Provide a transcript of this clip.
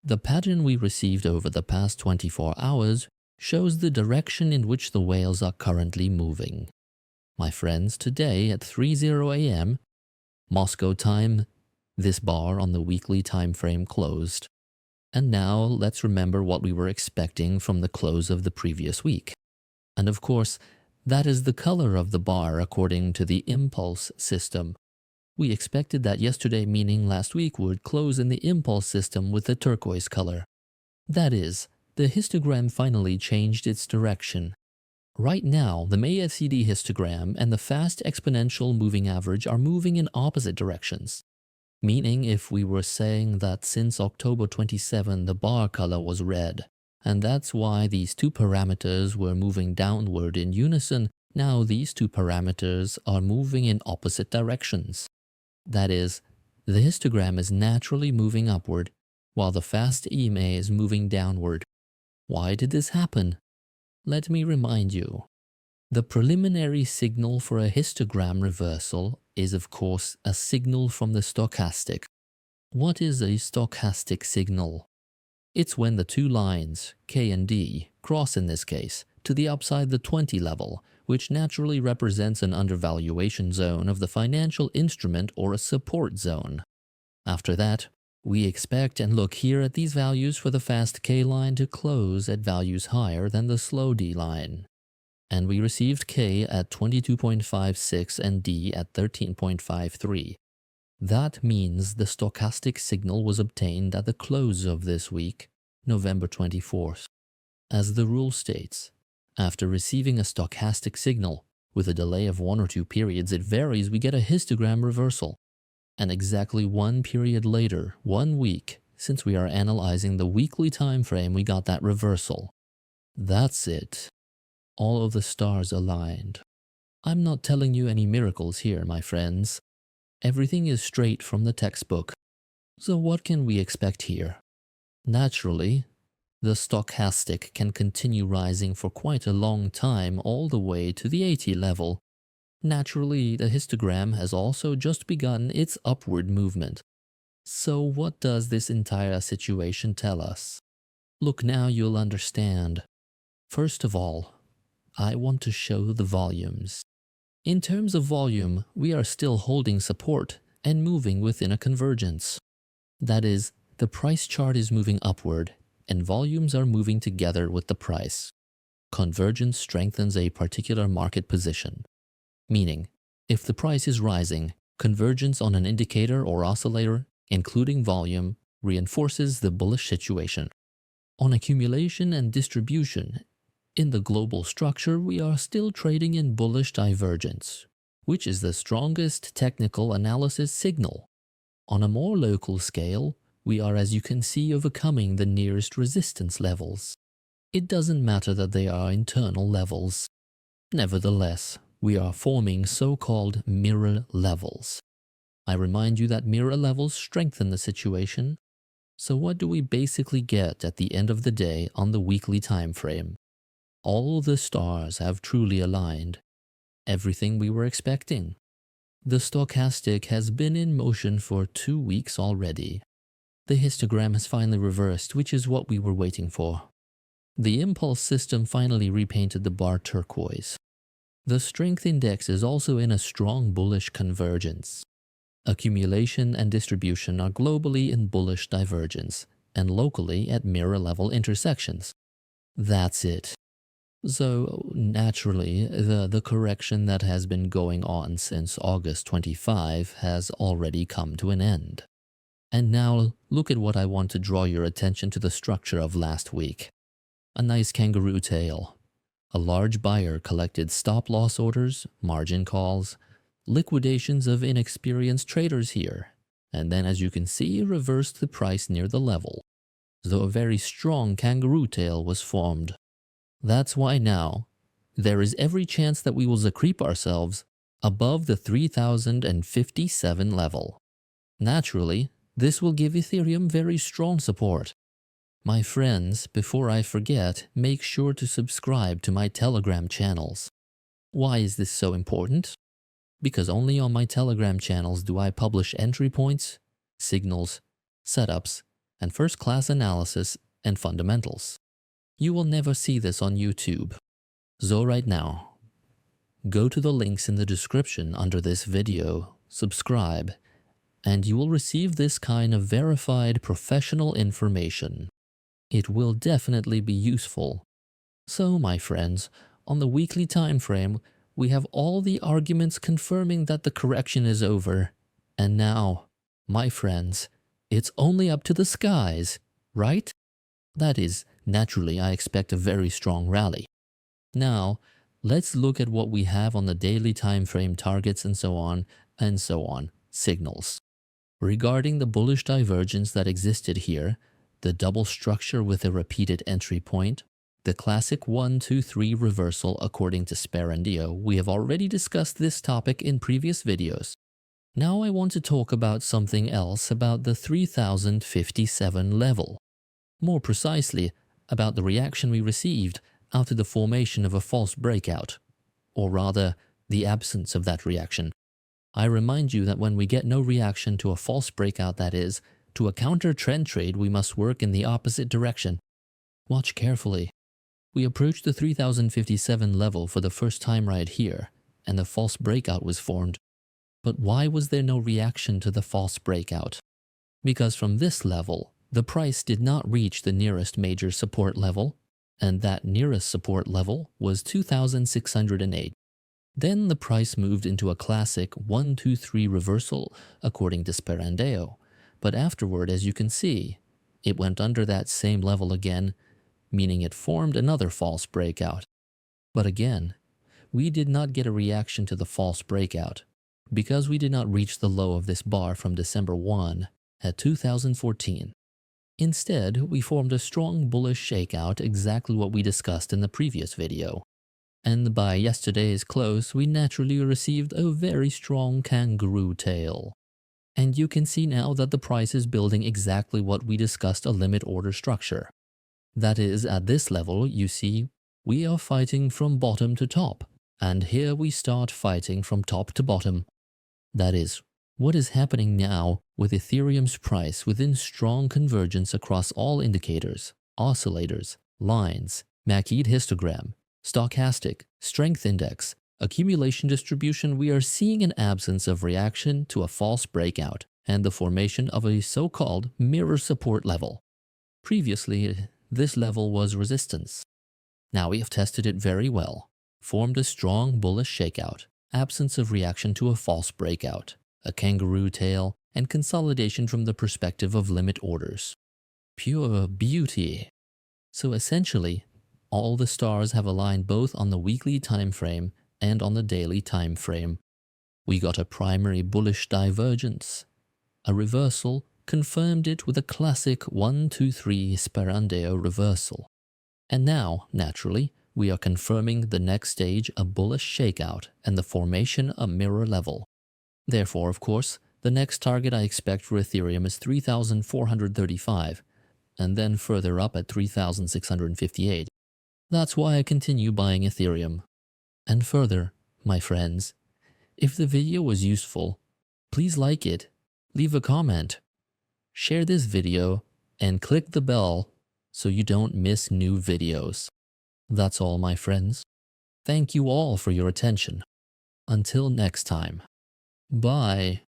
The pattern we received over the past 24 hours shows the direction in which the whales are currently moving. My friends, today at 3:00 a.m. Moscow time, this bar on the weekly time frame closed. And now let's remember what we were expecting from the close of the previous week. And of course, that is the color of the bar according to the impulse system. We expected that yesterday, meaning last week, would close in the impulse system with the turquoise color. That is, the histogram finally changed its direction. Right now, the MACD histogram and the fast exponential moving average are moving in opposite directions. Meaning if we were saying that since October 27 the bar color was red, and that's why these two parameters were moving downward in unison, now these two parameters are moving in opposite directions. That is, the histogram is naturally moving upward, while the fast EMA is moving downward. Why did this happen? Let me remind you. The preliminary signal for a histogram reversal is of course a signal from the stochastic. What is a stochastic signal? It's when the two lines, K and D, cross in this case, to the upside the 20 level, which naturally represents an undervaluation zone of the financial instrument or a support zone. After that, we expect and look here at these values for the fast K line to close at values higher than the slow D line. And we received K at 22.56 and D at 13.53. That means the stochastic signal was obtained at the close of this week, November 24th. As the rule states, after receiving a stochastic signal, with a delay of 1 or 2 periods it varies, we get a histogram reversal. And exactly 1 period later, 1 week, since we are analyzing the weekly time frame, we got that reversal. That's it. All of the stars aligned. I'm not telling you any miracles here, my friends. Everything is straight from the textbook. So what can we expect here? Naturally, the stochastic can continue rising for quite a long time all the way to the 80 level. Naturally, the histogram has also just begun its upward movement. So what does this entire situation tell us? Look, now you'll understand. First of all, I want to show the volumes. In terms of volume, we are still holding support and moving within a convergence. That is, the price chart is moving upward and volumes are moving together with the price. Convergence strengthens a particular market position. Meaning, if the price is rising, convergence on an indicator or oscillator, including volume, reinforces the bullish situation. On accumulation and distribution, in the global structure, we are still trading in bullish divergence, which is the strongest technical analysis signal. On a more local scale, we are, as you can see, overcoming the nearest resistance levels. It doesn't matter that they are internal levels. Nevertheless, we are forming so-called mirror levels. I remind you that mirror levels strengthen the situation. So what do we basically get at the end of the day on the weekly time frame? All the stars have truly aligned. Everything we were expecting. The stochastic has been in motion for 2 weeks already. The histogram has finally reversed, which is what we were waiting for. The impulse system finally repainted the bar turquoise. The strength index is also in a strong bullish convergence. Accumulation and distribution are globally in bullish divergence and locally at mirror level intersections. That's it. So naturally, the correction that has been going on since August 25 has already come to an end. And now look at what I want to draw your attention to the structure of last week. A nice kangaroo tail. A large buyer collected stop-loss orders, margin calls, liquidations of inexperienced traders here, and then as you can see, reversed the price near the level. So a very strong kangaroo tail was formed. That's why now, there is every chance that we will creep ourselves above the 3057 level. Naturally, this will give Ethereum very strong support. My friends, before I forget, make sure to subscribe to my Telegram channels. Why is this so important? Because only on my Telegram channels do I publish entry points, signals, setups, and first-class analysis and fundamentals. You will never see this on YouTube. So right now, go to the links in the description under this video, subscribe, and you will receive this kind of verified professional information. It will definitely be useful. So, my friends, on the weekly time frame, we have all the arguments confirming that the correction is over. And now, my friends, it's only up to the skies, right? That is, naturally, I expect a very strong rally. Now, let's look at what we have on the daily time frame targets and so on, signals. Regarding the bullish divergence that existed here, the double structure with a repeated entry point, the classic 1, 2, 3 reversal according to Sparandio, we have already discussed this topic in previous videos. Now I want to talk about something else about the 3057 level. More precisely, about the reaction we received after the formation of a false breakout, or rather, the absence of that reaction. I remind you that when we get no reaction to a false breakout, that is, to a counter trend trade, we must work in the opposite direction. Watch carefully. We approached the 3057 level for the first time right here, and the false breakout was formed. But why was there no reaction to the false breakout? Because from this level, the price did not reach the nearest major support level, and that nearest support level was 2608. Then the price moved into a classic 1, 2, 3 reversal according to Sparandio, but afterward, as you can see, it went under that same level again, meaning it formed another false breakout. But again, we did not get a reaction to the false breakout, because we did not reach the low of this bar from December 1 at 2014. Instead, we formed a strong bullish shakeout, exactly what we discussed in the previous video. And by yesterday's close, we naturally received a very strong kangaroo tail. And you can see now that the price is building exactly what we discussed, a limit order structure. That is, at this level, you see, we are fighting from bottom to top, and here we start fighting from top to bottom. That is, what is happening now with Ethereum's price within strong convergence across all indicators, oscillators, lines, MACD histogram, stochastic, strength index, accumulation distribution, we are seeing an absence of reaction to a false breakout and the formation of a so-called mirror support level. Previously, this level was resistance. Now we have tested it very well, formed a strong bullish shakeout, absence of reaction to a false breakout, a kangaroo tail, and consolidation from the perspective of limit orders. Pure beauty. So essentially, all the stars have aligned both on the weekly time frame and on the daily time frame. We got a primary bullish divergence. A reversal confirmed it with a classic 1, 2, 3 Sparandio reversal. And now, naturally, we are confirming the next stage, a bullish shakeout, and the formation a mirror level. Therefore, of course, the next target I expect for Ethereum is 3,435, and then further up at 3,658. That's why I continue buying Ethereum. And further, my friends, if the video was useful, please like it, leave a comment, share this video, and click the bell so you don't miss new videos. That's all, my friends. Thank you all for your attention. Until next time. Bye.